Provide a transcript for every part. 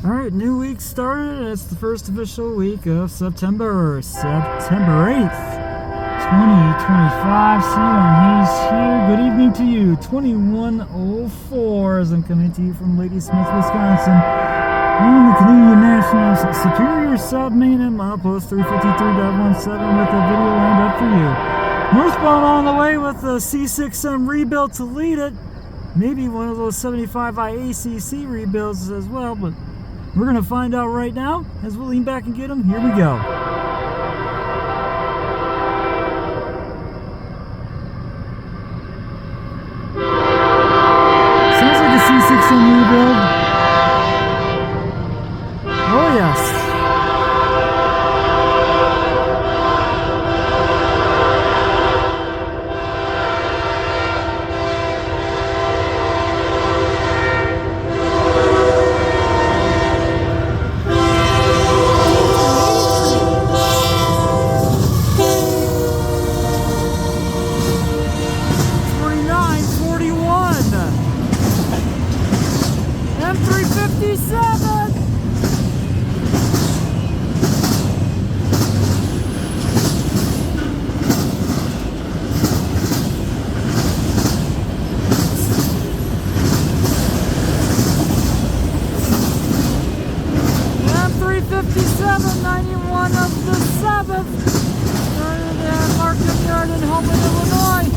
Alright, new week started. It's the first official week of September 8th, 2025. CN Hayes here. Good evening to you. 2104 as I'm coming to you from Ladysmith, Wisconsin. On the Canadian National Superior Sub-Main and Milepost 353.17 with a video lined up for you. Northbound on the way with the C6M rebuild to lead it. Maybe one of those 75i ACC rebuilds as well, but we're going to find out right now as we lean back and get them. Here we go. Sounds like a C6M rebuild. Oh yes. M357! M357, 91 of the 7th. Started at Markham Yard in Holman, Illinois.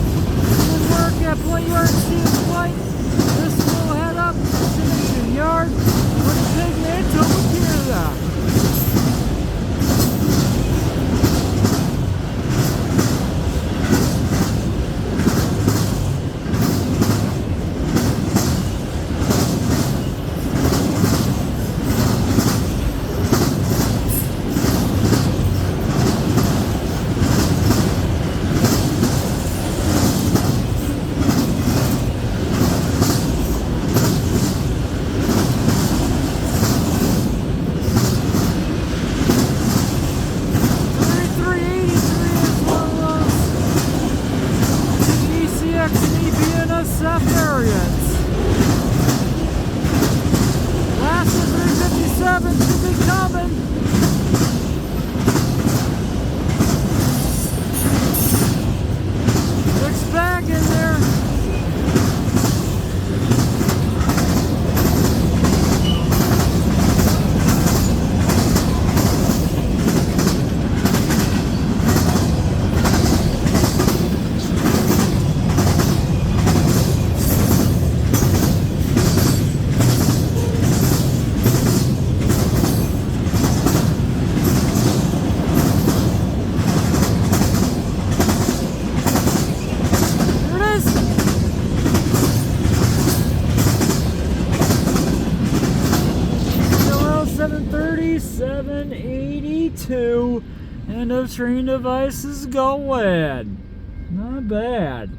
Good work at Play Yard Steve White. This will head up to the yard. Winnipeg, Manitoba, Canada. GECX nee-BNSF variants. Last of 357 to be coming. Mixed bag in there. Here it is. 730, 782, and the train device is going. Not bad.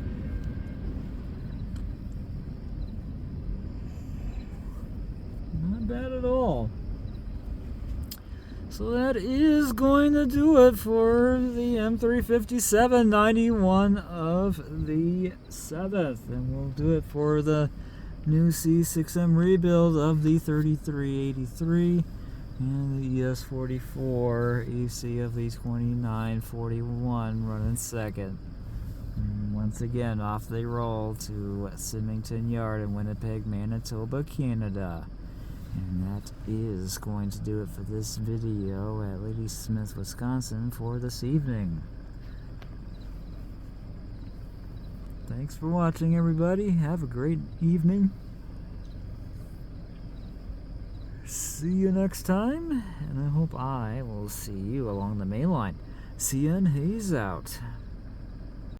Not bad at all. So that is going to do it for the M357 91 of the 7th. And we'll do it for the new C6M rebuild of the 3383 and the ES44 AC of the 2941 running second. And once again, off they roll to Symington Yard in Winnipeg, Manitoba, Canada. And that is going to do it for this video at Ladysmith, Wisconsin for this evening. Thanks for watching, everybody. Have a great evening. See you next time, and I hope I will see you along the main line. CN Hayes out.